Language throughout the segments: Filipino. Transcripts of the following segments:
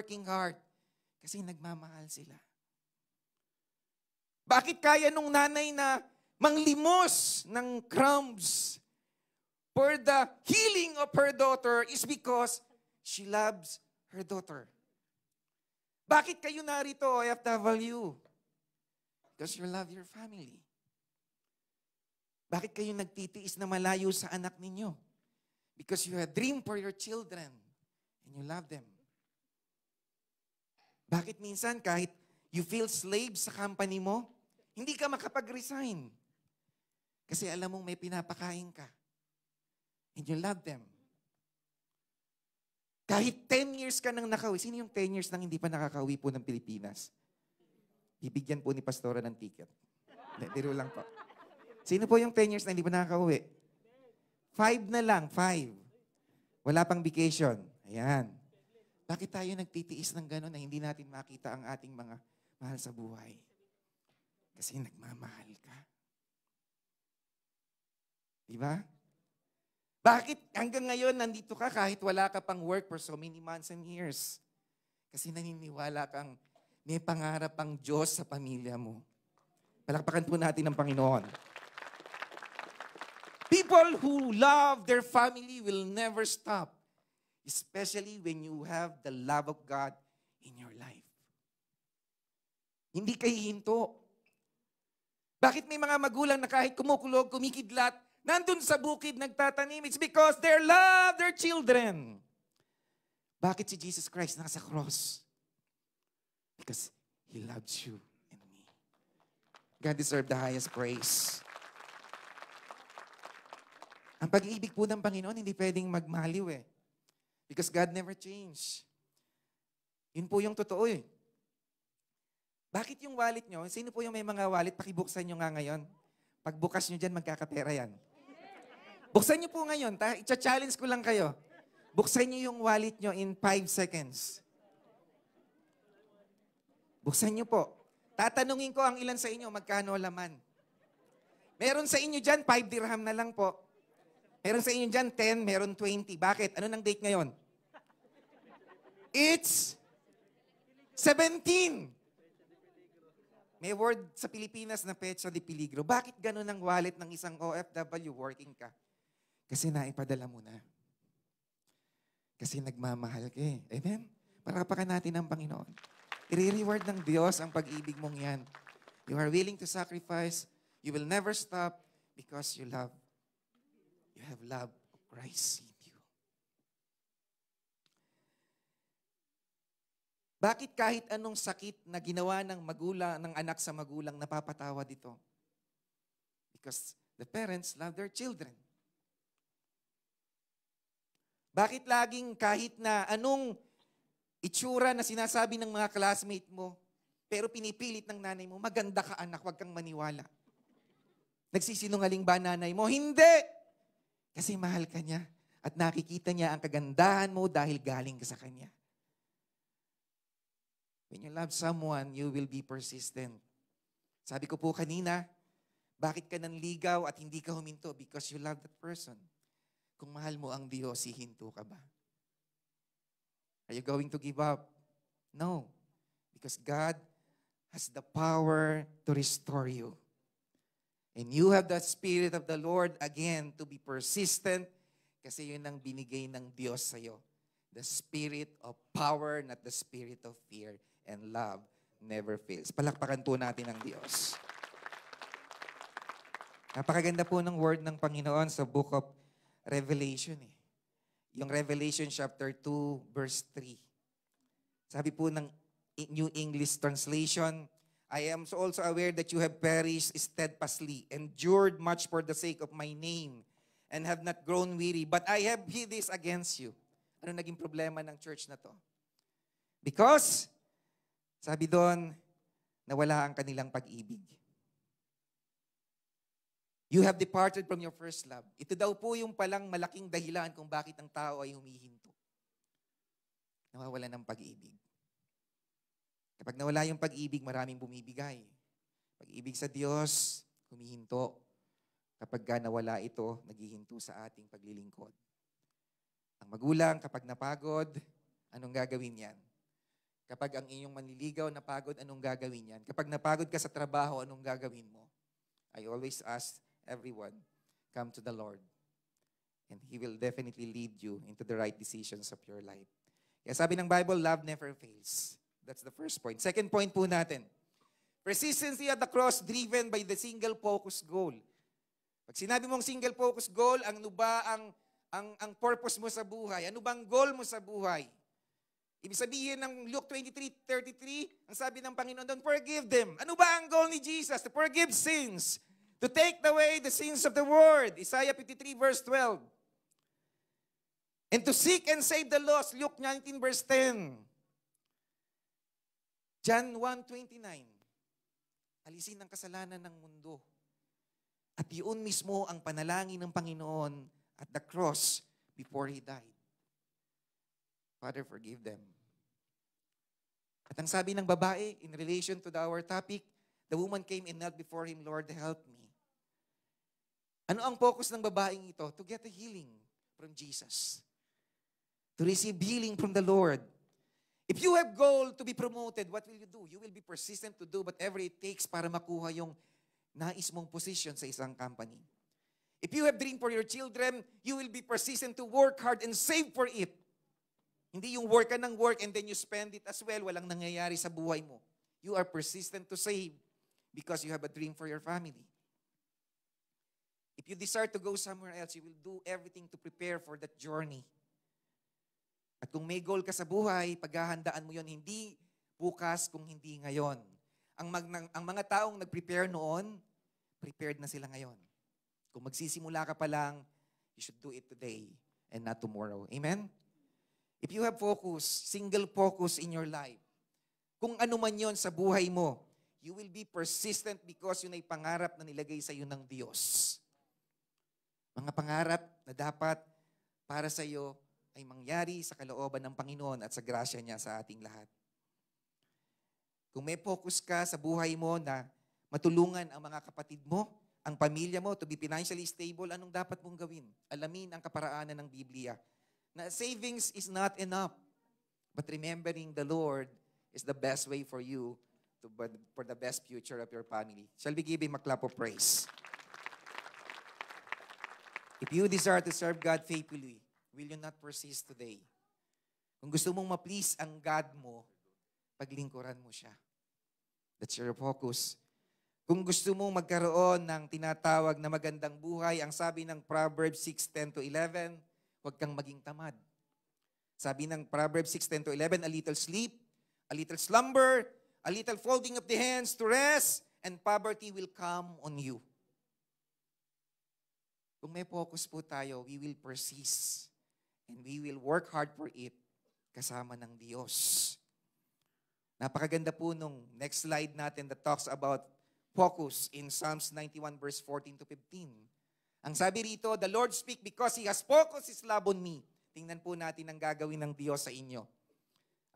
working hard? Kasi nagmamahal sila. Bakit kaya nung nanay na manglimos ng crumbs for the healing of her daughter is because she loves her daughter. Bakit kayo narito, OFW? Because you love your family. Bakit kayo nagtitiis na malayo sa anak ninyo? Because you have a dream for your children and you love them. Bakit minsan kahit you feel slave sa company mo, hindi ka makapag-resign? Kasi alam mong may pinapakain ka. And you love them. Kahit 10 years ka nang nakauwi. Sino yung 10 years nang hindi pa nakakauwi po ng Pilipinas? Bibigyan po ni Pastora ng ticket. Biro lang po. Sino po yung 10 years na hindi pa nakakauwi? 5 na lang, 5. Wala pang vacation. Ayan. Bakit tayo nagtitiis ng gano'n na hindi natin makita ang ating mga mahal sa buhay? Kasi nagmamahal ka. Diba? Bakit hanggang ngayon nandito ka kahit wala ka pang work for so many months and years? Kasi naniniwala kang may pangarap ang Diyos sa pamilya mo. Palakpakan po natin ang Panginoon. People who love their family will never stop. Especially when you have the love of God in your life. Hindi kayo hinto. Bakit may mga magulang na kahit kumukulog, kumikidlat, nandun sa bukid nagtatanim? It's because they love their children. Bakit si Jesus Christ nasa cross? Because He loves you and me. God deserves the highest praise. Ang pag-ibig po ng Panginoon, hindi pwedeng magmaliw eh. Because God never changed. Yun po yung totoo eh. Bakit yung wallet nyo? Sino po yung may mga wallet? Pakibuksan nyo nga ngayon. Pagbukas nyo dyan, magkakapera yan. Buksan nyo po ngayon. I-challenge ko lang kayo. Buksan nyo yung wallet nyo in 5 seconds. Buksan nyo po. Tatanungin ko ang ilan sa inyo, magkano laman. Meron sa inyo dyan, 5 dirham na lang po. Meron sa inyo dyan, 10, meron 20. Bakit? Ano nang date ngayon? It's 17. May word sa Pilipinas na petsa de peligro. Bakit ganun ang wallet ng isang OFW working ka? Kasi naipadala mo na. Kasi nagmamahal ka eh. Amen? Parapakan natin ang Panginoon. I-reward ng Diyos ang pag-ibig mong yan. You are willing to sacrifice. You will never stop because you love. You have love of Christ in you. Bakit kahit anong sakit na ginawa ng magulang, ng anak sa magulang, napapatawad ito? Because the parents love their children. Bakit laging kahit na anong itsura na sinasabi ng mga classmate mo, pero pinipilit ng nanay mo, maganda ka anak, huwag kang maniwala. Nagsisinungaling ba nanay mo? Hindi! Kasi mahal ka niya at nakikita niya ang kagandahan mo dahil galing ka sa kanya. When you love someone, you will be persistent. Sabi ko po kanina, bakit ka nanligaw at hindi ka huminto? Because you love that person. Kung mahal mo ang Diyos, hihinto ka ba? Are you going to give up? No. Because God has the power to restore you. And you have the Spirit of the Lord again to be persistent kasi yun ang binigay ng Diyos sa'yo. The Spirit of power, not the Spirit of fear. And love never fails. Palakpakan po natin ang Diyos. Napakaganda po ng word ng Panginoon sa Book of Revelation. Yung Revelation chapter 2, verse 3. Sabi po ng New English Translation, I am also aware that you have perished steadfastly, endured much for the sake of my name, and have not grown weary. But I have hid this against you. Ano naging problema ng church na to? Because, sabi doon, nawala ang kanilang pag-ibig. You have departed from your first love. Ito daw po yung palang malaking dahilan kung bakit ang tao ay humihinto. Nawawala ng pag-ibig. Kapag nawala yung pag-ibig, maraming bumibigay. Pag-ibig sa Diyos, humihinto. Kapag nawala ito, naghihinto sa ating paglilingkod. Ang magulang, kapag napagod, anong gagawin yan? Kapag ang iyong manliligaw, napagod, anong gagawin yan? Kapag napagod ka sa trabaho, anong gagawin mo? I always ask everyone, come to the Lord. And He will definitely lead you into the right decisions of your life. Kaya sabi ng Bible, love never fails. That's the first point. Second point po natin, persistency at the cross driven by the single focus goal. Pag sinabi mong single focus goal, ano ba ang purpose mo sa buhay? Ano bang goal mo sa buhay? Ibig sabihin ng Luke 23:33, ang sabi ng Panginoon doon, forgive them. Ano ba ang goal ni Jesus? To forgive sins. To take away the sins of the world. Isaiah 53 verse 12. And to seek and save the lost. Luke 19 verse 10. John 1:29. Alisin ang kasalanan ng mundo. At yun mismo ang panalangin ng Panginoon at the cross before He died. Father, forgive them. At ang sabi ng babae, in relation to our topic, the woman came and knelt before Him, Lord, help me. Ano ang focus ng babaeng ito? To get a healing from Jesus. To receive healing from the Lord. If you have goal to be promoted, what will you do? You will be persistent to do whatever it takes para makuha yung nais mong position sa isang company. If you have dream for your children, you will be persistent to work hard and save for it. Hindi yung work ka ng work and then you spend it as well. Walang nangyayari sa buhay mo. You are persistent to save because you have a dream for your family. If you desire to go somewhere else, you will do everything to prepare for that journey. At kung may goal ka sa buhay, paghahandaan mo yon hindi bukas kung hindi ngayon. Ang mga taong nag-prepare noon, prepared na sila ngayon. Kung magsisimula ka pa lang, you should do it today and not tomorrow. Amen? If you have focus, single focus in your life, kung ano man yon sa buhay mo, you will be persistent because yun ay pangarap na nilagay sa iyo ng Diyos. Mga pangarap na dapat para sa iyo ay mangyari sa kalooban ng Panginoon at sa grasya niya sa ating lahat. Kung may focus ka sa buhay mo na matulungan ang mga kapatid mo, ang pamilya mo to be financially stable, anong dapat mong gawin? Alamin ang kaparaanan ng Biblia. Na savings is not enough. But remembering the Lord is the best way for you for the best future of your family. Shall we give Him a clap of praise? If you desire to serve God faithfully, will you not persist today? Kung gusto mong ma-please ang God mo, paglingkuran mo siya. That's your focus. Kung gusto mong magkaroon ng tinatawag na magandang buhay, ang sabi ng Proverbs 6:10-11, huwag kang maging tamad. Sabi ng Proverbs 6:10-11, a little sleep, a little slumber, a little folding of the hands to rest, and poverty will come on you. Kung may focus po tayo, we will persist and we will work hard for it kasama ng Diyos. Napakaganda po nung next slide natin that talks about focus in Psalms 91 verse 14-15. Ang sabi rito, the Lord speak because He has focused His love on me. Tingnan po natin ang gagawin ng Diyos sa inyo.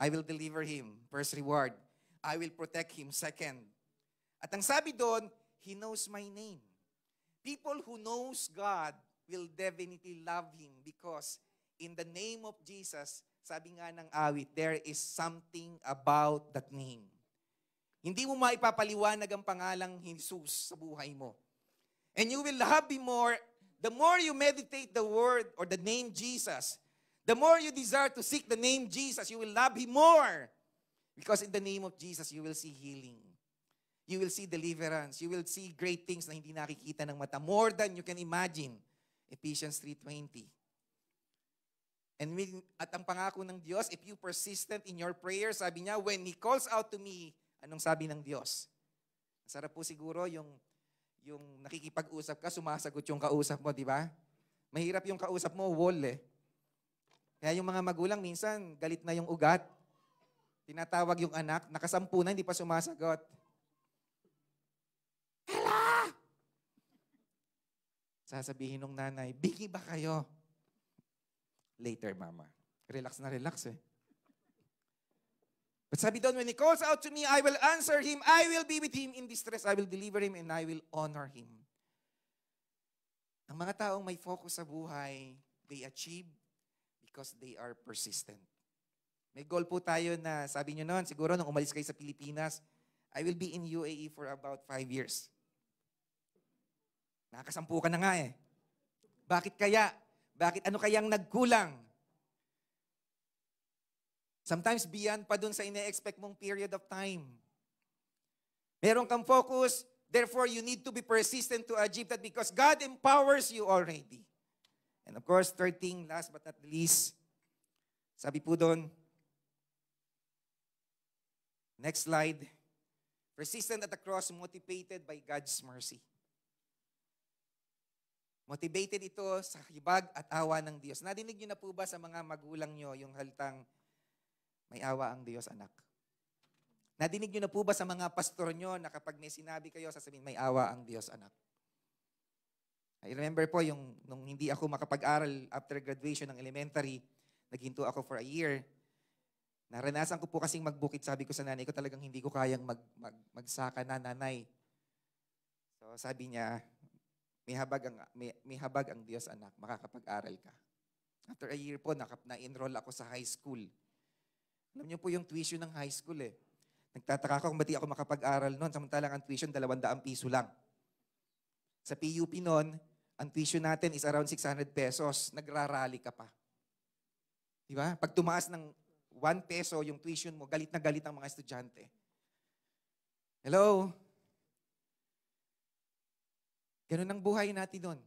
I will deliver him, first reward. I will protect him, second. At ang sabi doon, He knows my name. People who knows God will definitely love Him because in the name of Jesus, sabi nga ng awit, there is something about that name. Hindi mo maipapaliwanag ang pangalang Jesus sa buhay mo. And you will love Him more. The more you meditate the word or the name Jesus, the more you desire to seek the name Jesus, you will love Him more. Because in the name of Jesus, you will see healing. You will see deliverance. You will see great things na hindi nakikita ng mata. More than you can imagine. Ephesians 3:20. At ang pangako ng Diyos, if you persistent in your prayer, sabi niya, when He calls out to me, anong sabi ng Diyos? Sarap po siguro yung nakikipag-usap ka, sumasagot yung kausap mo, di ba? Mahirap yung kausap mo, wall eh. Kaya yung mga magulang, minsan, galit na yung ugat. Tinatawag yung anak, nakasampu na, hindi pa sumasagot. Hala! Sasabihin ng nanay, bigi ba kayo? Later, mama. Relax na relax eh. But sabi doon, when He calls out to me, I will answer him. I will be with him in distress. I will deliver him and I will honor him. Ang mga taong may focus sa buhay, they achieve because they are persistent. May goal po tayo na sabi nyo noon, siguro nung umalis kayo sa Pilipinas, I will be in UAE for about 5 years. Nakasampu ka na nga eh. Bakit kaya? Bakit ano kayang nagkulang? Sometimes beyond pa dun sa ine-expect mong period of time. Meron kang focus, therefore you need to be persistent to achieve that because God empowers you already. And of course, third thing, last but not least, sabi po doon, next slide, persistent at the cross, motivated by God's mercy. Motivated ito sa hibag at awa ng Diyos. Nadinig niyo na po ba sa mga magulang niyo yung halitang may awa ang Diyos, anak? Nadinig niyo na po ba sa mga pastor niyo na kapag may sinabi kayo, sasabihin, may awa ang Diyos, anak? I remember po yung nung hindi ako makapag-aral after graduation ng elementary, naghinto ako for a year. Naranasan ko po kasing magbukid, sabi ko sa nanay ko, talagang hindi ko kayang magsaka na, nanay. So sabi niya, may habag ang Diyos, anak, makakapag-aral ka. After a year po, na-enroll ako sa high school. Alam niyo po yung tuition ng high school eh. Nagtataka ako kung ba't ako makapag-aral noon. Samantalang ang tuition, 200 piso lang. Sa PUP noon, ang tuition natin is around 600 pesos. Nagrarally ka pa. Diba? Pag tumaas ng 1 peso yung tuition mo, galit na galit ang mga estudyante. Hello? Ganun ang buhay natin doon.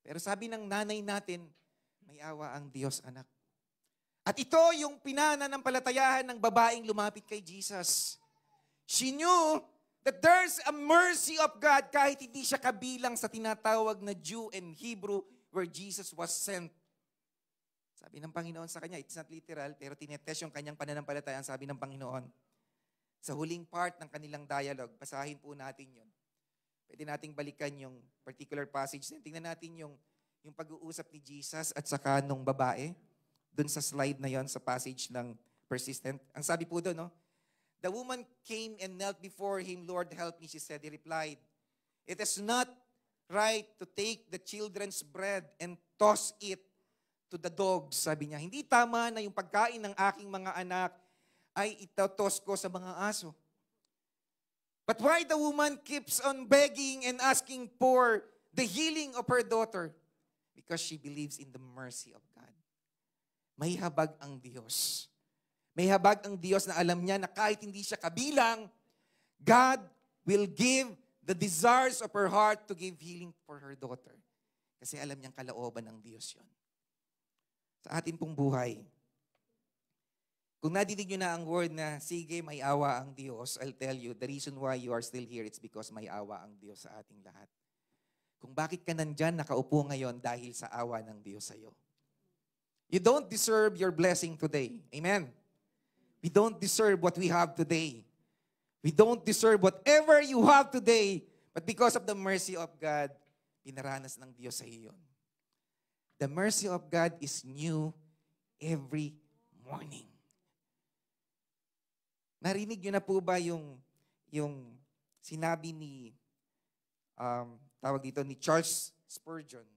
Pero sabi ng nanay natin, may awa ang Diyos, anak. At ito yung pinananampalatayahan ng babaeng lumapit kay Jesus. She knew that there's a mercy of God kahit hindi siya kabilang sa tinatawag na Jew and Hebrew where Jesus was sent. Sabi ng Panginoon sa kanya, it's not literal, pero tinetest yung kanyang pananampalataya, sabi ng Panginoon. Sa huling part ng kanilang dialogue, basahin po natin yun. Pwede nating balikan yung particular passage. Tingnan natin yung pag-uusap ni Jesus at saka nung babae. Doon sa slide na yon sa passage ng persistent. Ang sabi po doon, no? The woman came and knelt before him, Lord, help me, she said. He replied, it is not right to take the children's bread and toss it to the dogs. Sabi niya, hindi tama na yung pagkain ng aking mga anak ay itotos ko sa mga aso. But why the woman keeps on begging and asking for the healing of her daughter? Because she believes in the mercy of God. May habag ang Diyos. May habag ang Diyos na alam niya na kahit hindi siya kabilang, God will give the desires of her heart to give healing for her daughter. Kasi alam niyang kalooban ng Diyos yon. Sa atin pong buhay, kung nadinig niyo na ang word na, sige, may awa ang Diyos, I'll tell you, the reason why you are still here, it's because may awa ang Diyos sa ating lahat. Kung bakit ka nandyan, nakaupo ngayon dahil sa awa ng Diyos sa iyo. You don't deserve your blessing today. Amen? We don't deserve what we have today. We don't deserve whatever you have today, but because of the mercy of God, pinaranas ng Diyos sa iyo yun. The mercy of God is new every morning. Narinig niyo na po ba yung sinabi ni, tawag dito, ni Charles Spurgeon?